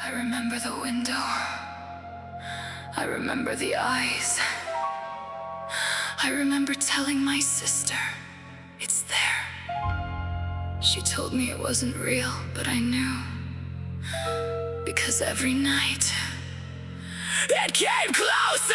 I remember the window. I remember the eyes. I remember telling my sister, it's there. She told me it wasn't real, but I knew. Because every night, it came closer!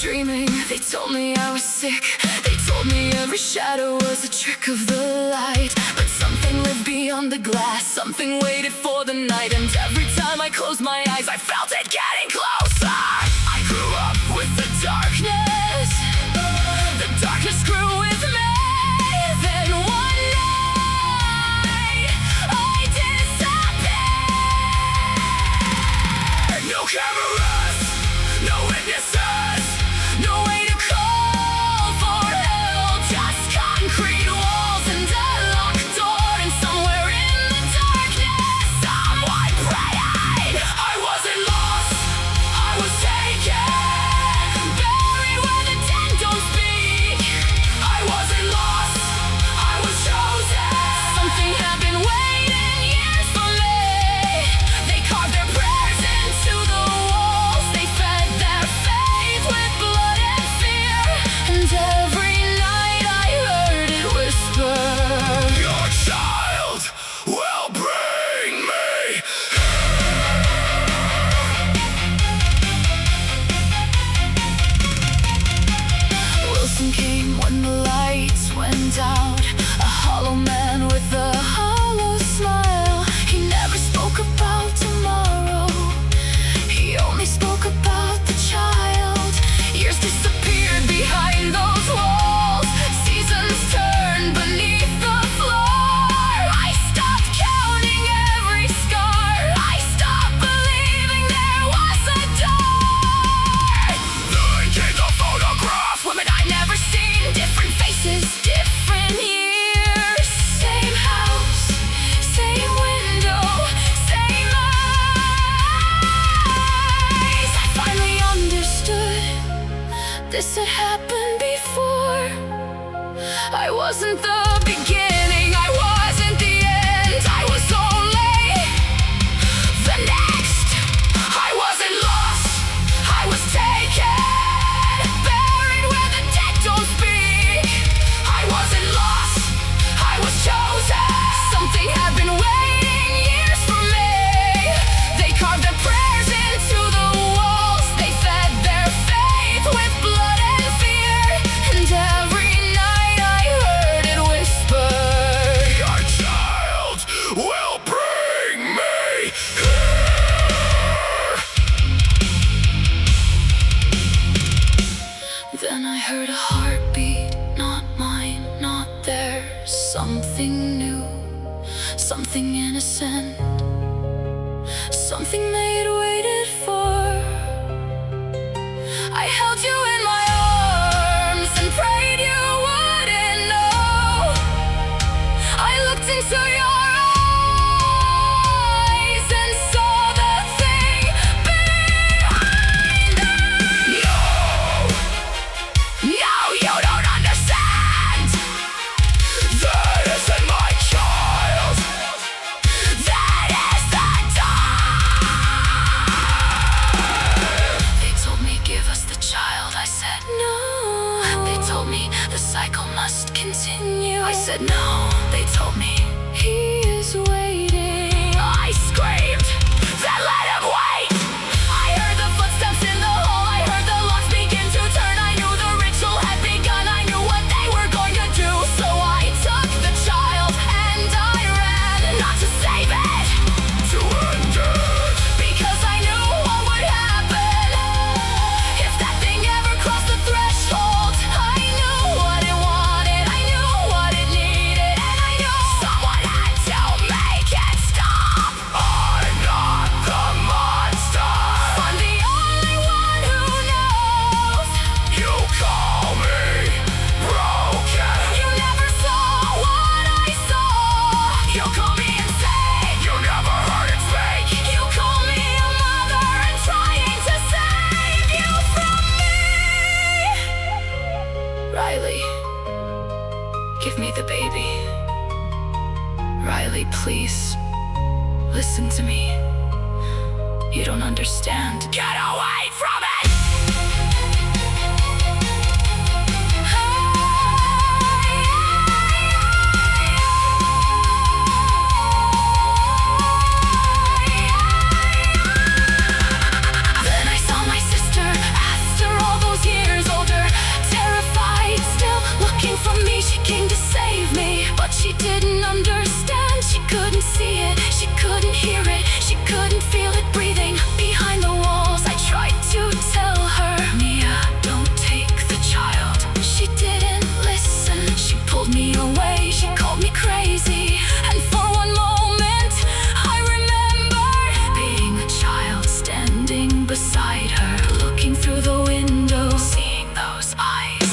Dreaming, they told me I was sick. They told me every shadow was a trick of the light. But something lived beyond the glass, something waited for the night. And every time I closed my eyes, I felt it getting closer. I grew up with the darkness. The darkness grew with me. Then one night, I disappeared. No cameras, no witnesses, no way to call for help, just concrete walls and a locked door. And somewhere in the darkness, someone prayed. I wasn't lost, I was taken, buried where the dead don't speak. I wasn't lost, I was chosen. Something had been waiting years for me. They carved their prayers into the walls. They fed their faith with blood and fear. And every night I heard it whisper, your child will bring me. Wilson came when the lights went out, a hollow man with a hollow smile. He never spoke about tomorrow, he only spoke about the child. Years disappeared behind those walls, seasons turned beneath the floor. I stopped counting every scar, I stopped believing there was a door. Then came the photograph, women I'd never seen, different faces, different years. Same house, same window, same eyes. I finally understood, this had happened before. I wasn't the beginning, I wasn't the end, I was only the next. I wasn't lost, I was taken, buried where the dead don't speak. I wasn't lost, I was chosen. Something had been waiting years for me. They carved their prayers into the walls. They fed their faith with blood and fear. And every night I heard it whisper, your child will bring me here. Then I heard a heartbeat, not mine, not theirs. Something new, something innocent, something they'd waited for. I held you in my arms and prayed you wouldn't know. I looked into your eyes and saw the thing behind them. No, you don't understand. That isn't my child. That is the time. They told me, give us the child. I said no. They told me the cycle must continue. I said no. They told me he is waiting. I screamed, then let him wait. I heard the footsteps in the hall, I heard the locks begin to turn. I knew the ritual had begun, I knew what they were going to do. So I took the child and I ran, not to save it, to end it. Because I knew what would happen if that thing ever crossed the threshold. I knew what it wanted, I knew what it needed, and I knew someone had to make it stop. I know Riley, give me the baby. Riley, please, listen to me. You don't understand. Get away from it! Then I saw my sister, after all those years older, terrified, still looking for me. She came to save me, but she didn't understand. She couldn't see it, she couldn't hear it, she couldn't feel it breathing behind the walls. I tried to tell her, Mia, don't take the child. She didn't listen, she pulled me away, she called me crazy. And for one moment I remembered being a child, standing beside her, looking through the window, seeing those eyes.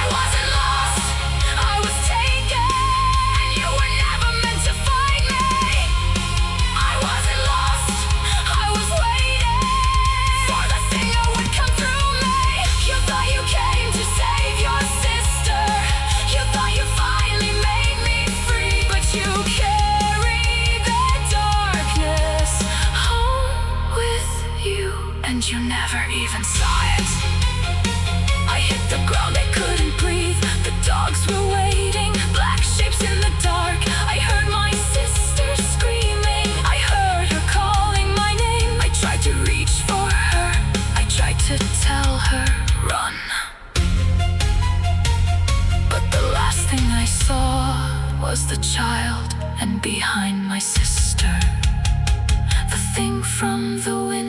I wasn't lost, I was taken, and you were never meant to find me. I wasn't lost, I was waiting for the thing that would come through me. You thought you came to save your sister, you thought you finally made me free, but you carry the darkness home with you, and you never even saw it. I hit the ground, I couldn't breathe. The dogs were waiting, black shapes in the dark. I heard my sister screaming, I heard her calling my name. I tried to reach for her, I tried to tell her, run. But the last thing I saw was the child, and behind my sister, the thing from the window.